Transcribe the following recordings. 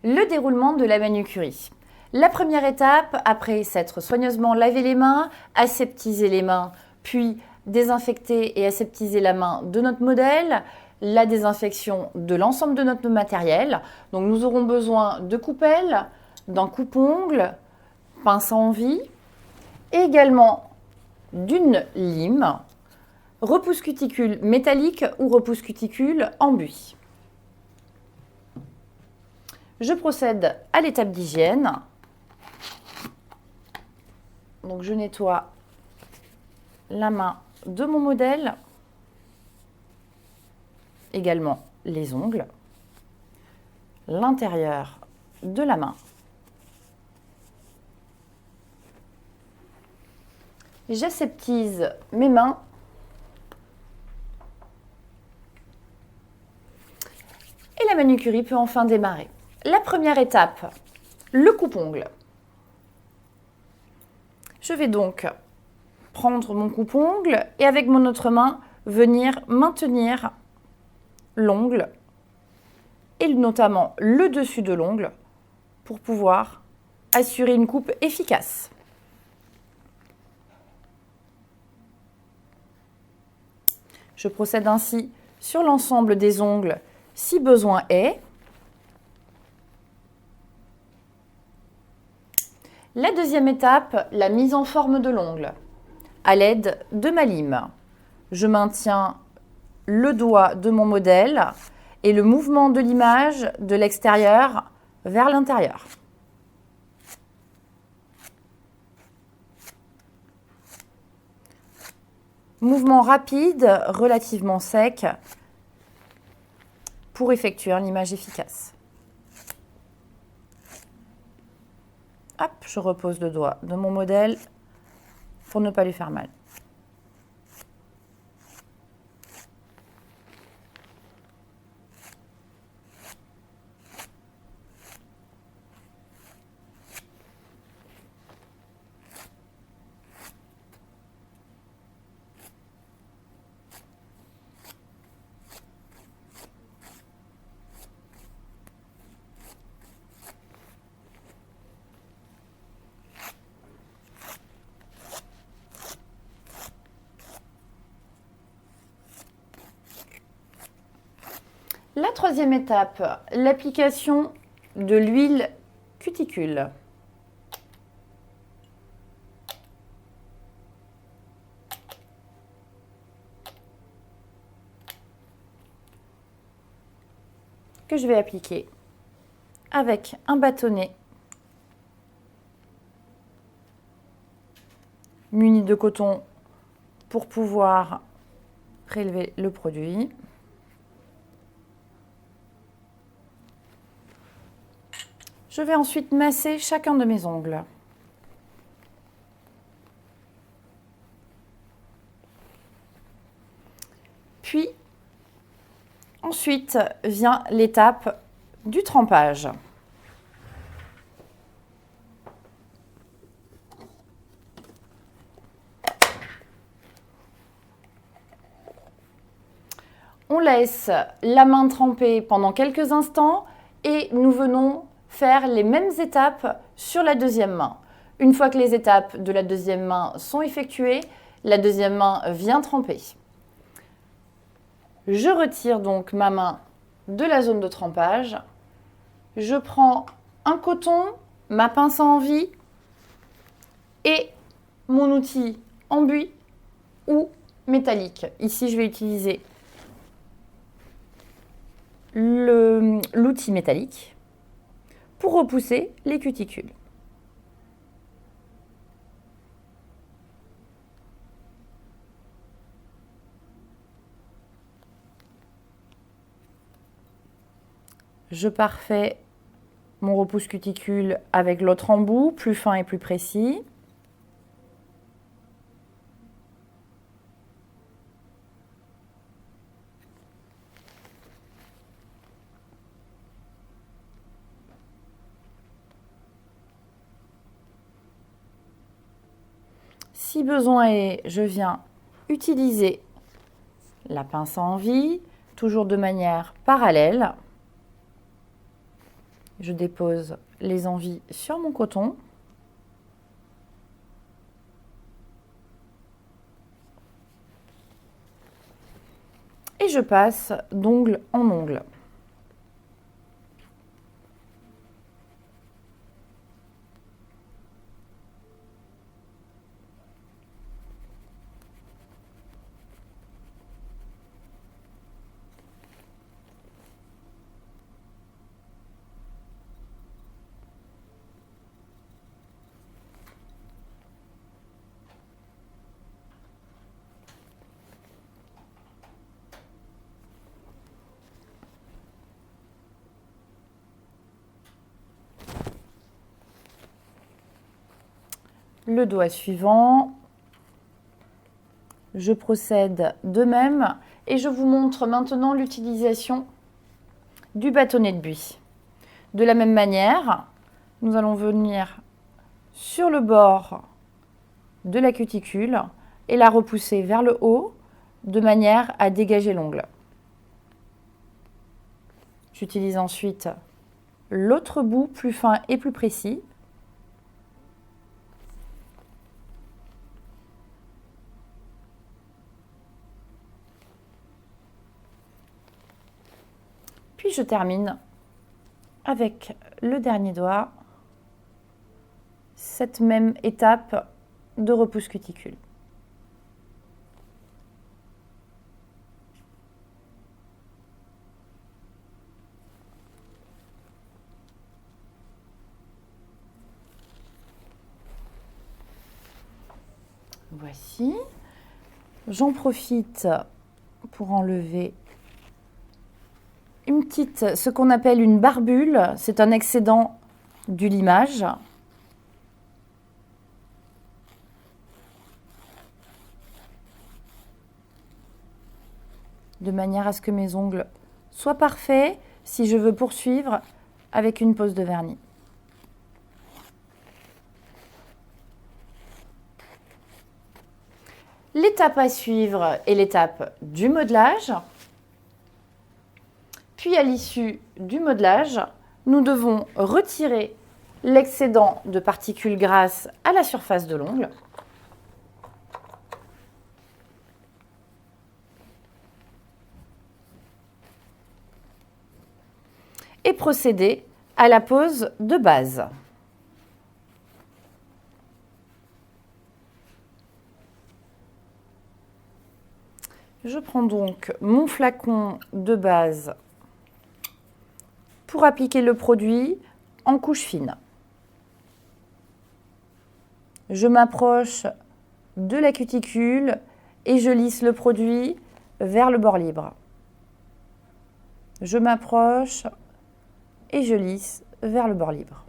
Le déroulement de la manucurie. La première étape, après s'être soigneusement lavé les mains, aseptisé les mains, puis désinfecter et aseptiser la main de notre modèle, la désinfection de l'ensemble de notre matériel. Donc nous aurons besoin de coupelles, d'un coupe-ongle, pince à envie, et également d'une lime, repousse cuticule métallique ou repousse cuticule en buis. Je procède à l'étape d'hygiène. Donc je nettoie la main de mon modèle, également les ongles, l'intérieur de la main. J'aseptise mes mains et la manucurie peut enfin démarrer. La première étape, le coupe-ongle. Je vais donc prendre mon coupe-ongle et avec mon autre main, venir maintenir l'ongle et notamment le dessus de l'ongle pour pouvoir assurer une coupe efficace. Je procède ainsi sur l'ensemble des ongles si besoin est. La deuxième étape, la mise en forme de l'ongle à l'aide de ma lime. Je maintiens le doigt de mon modèle et le mouvement de l'image de l'extérieur vers l'intérieur. Mouvement rapide, relativement sec, pour effectuer une image efficace. Hop, je repose le doigt de mon modèle pour ne pas lui faire mal. La troisième étape, l'application de l'huile cuticule. Que je vais appliquer avec un bâtonnet muni de coton pour pouvoir prélever le produit. Je vais ensuite masser chacun de mes ongles. Puis, ensuite vient l'étape du trempage. On laisse la main tremper pendant quelques instants et nous venons faire les mêmes étapes sur la deuxième main. Une fois que les étapes de la deuxième main sont effectuées, la deuxième main vient tremper. Je retire donc ma main de la zone de trempage. Je prends un coton, ma pince à envie et mon outil en buis ou métallique. Ici, je vais utiliser l'outil métallique pour repousser les cuticules. Je parfais mon repousse cuticule avec l'autre embout, plus fin et plus précis. Si besoin est, je viens utiliser la pince à envie, toujours de manière parallèle, Je dépose les envies sur mon coton. Et je passe d'ongle en ongle. Le doigt suivant, je procède de même et je vous montre maintenant l'utilisation du bâtonnet de buis. De la même manière, nous allons venir sur le bord de la cuticule et la repousser vers le haut de manière à dégager l'ongle. J'utilise ensuite l'autre bout plus fin et plus précis. Puis je termine avec le dernier doigt, cette même étape de repousse cuticule. Voici. J'en profite pour enlever ce qu'on appelle une barbule. C'est un excédent du limage. De manière à ce que mes ongles soient parfaits si je veux poursuivre avec une pose de vernis. L'étape à suivre est l'étape du modelage. Puis à l'issue du modelage, nous devons retirer l'excédent de particules grasses à la surface de l'ongle. Et procéder à la pose de base. Je prends donc mon flacon de base pour appliquer le produit en couche fine. Je m'approche de la cuticule et je lisse le produit vers le bord libre. Je m'approche et je lisse vers le bord libre.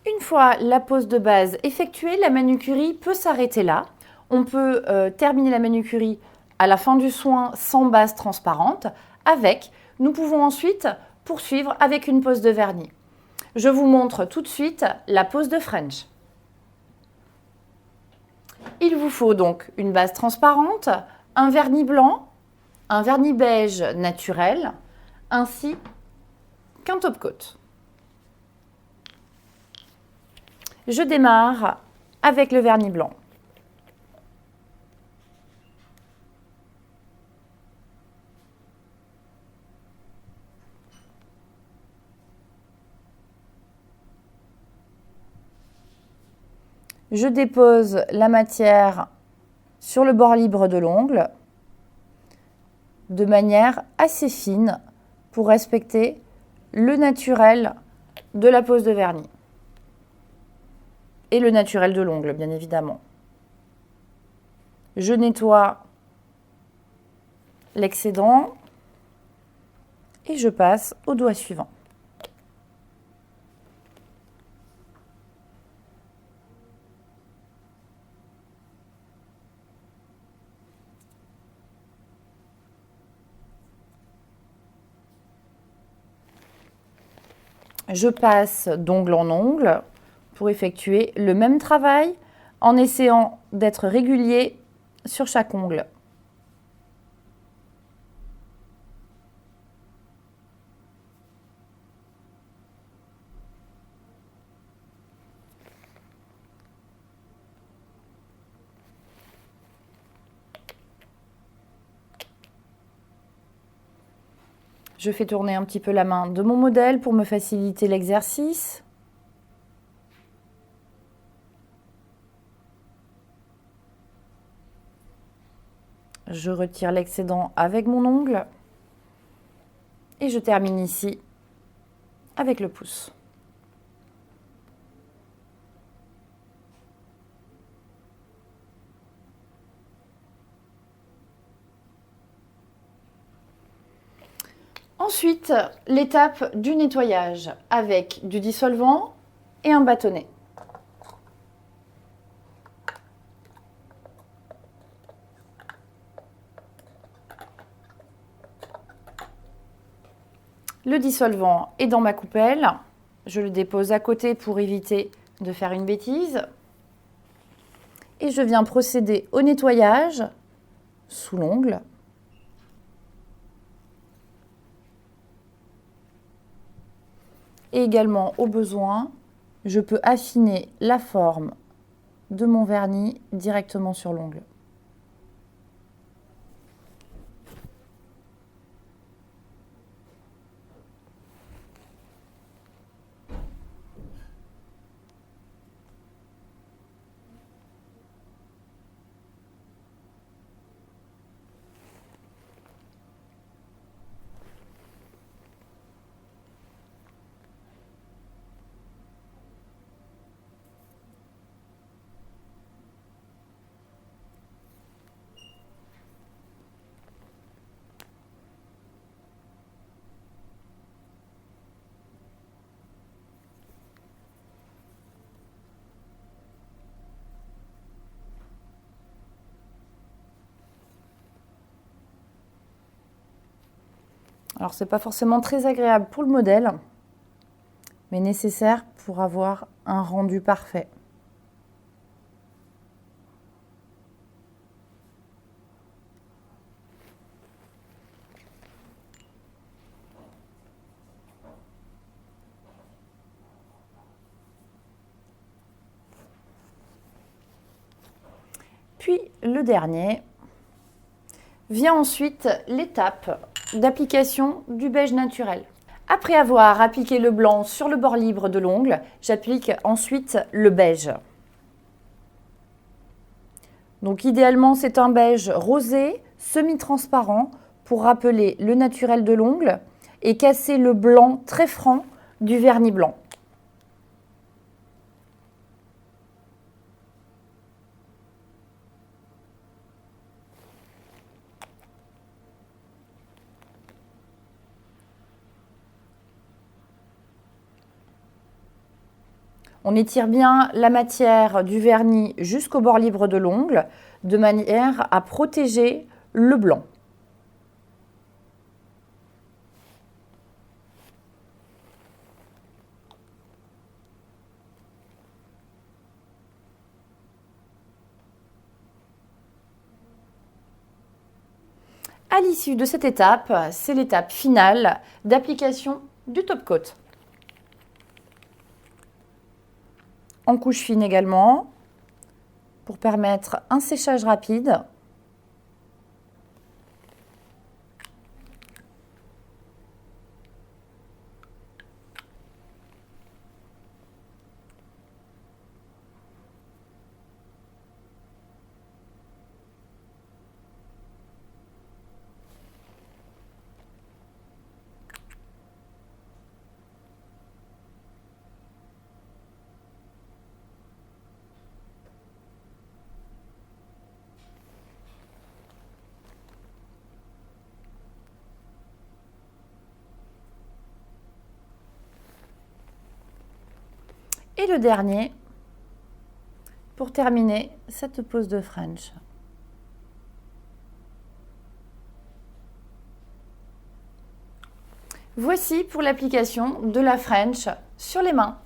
Une fois la pose de base effectuée, la manucurie peut s'arrêter là. On peut terminer la manucurie à la fin du soin sans base transparente. Nous pouvons ensuite poursuivre avec une pose de vernis. Je vous montre tout de suite la pose de French. Il vous faut donc une base transparente, un vernis blanc, un vernis beige naturel, ainsi qu'un top coat. Je démarre avec le vernis blanc. Je dépose la matière sur le bord libre de l'ongle de manière assez fine pour respecter le naturel de la pose de vernis. Et le naturel de l'ongle, bien évidemment. Je nettoie l'excédent et je passe au doigt suivant. je passe d'ongle en ongle pour effectuer le même travail en essayant d'être régulier sur chaque ongle. Je fais tourner un petit peu la main de mon modèle pour me faciliter l'exercice. Je retire l'excédent avec mon ongle et je termine ici avec le pouce. Ensuite, l'étape du nettoyage avec du dissolvant et un bâtonnet. Le dissolvant est dans ma coupelle. Je le dépose à côté pour éviter de faire une bêtise. Et je viens procéder au nettoyage sous l'ongle. Et également, au besoin, je peux affiner la forme de mon vernis directement sur l'ongle. Alors, ce n'est pas forcément très agréable pour le modèle, mais nécessaire pour avoir un rendu parfait. Puis, le dernier, vient ensuite l'étape d'application du beige naturel. Après avoir appliqué le blanc sur le bord libre de l'ongle, j'applique ensuite le beige. Donc idéalement, c'est un beige rosé, semi-transparent, pour rappeler le naturel de l'ongle et casser le blanc très franc du vernis blanc. On étire bien la matière du vernis jusqu'au bord libre de l'ongle, de manière à protéger le blanc. À l'issue de cette étape, c'est l'étape finale d'application du top coat. En couche fine également, pour permettre un séchage rapide. Et le dernier, pour terminer cette pose de French. Voici pour l'application de la French sur les mains.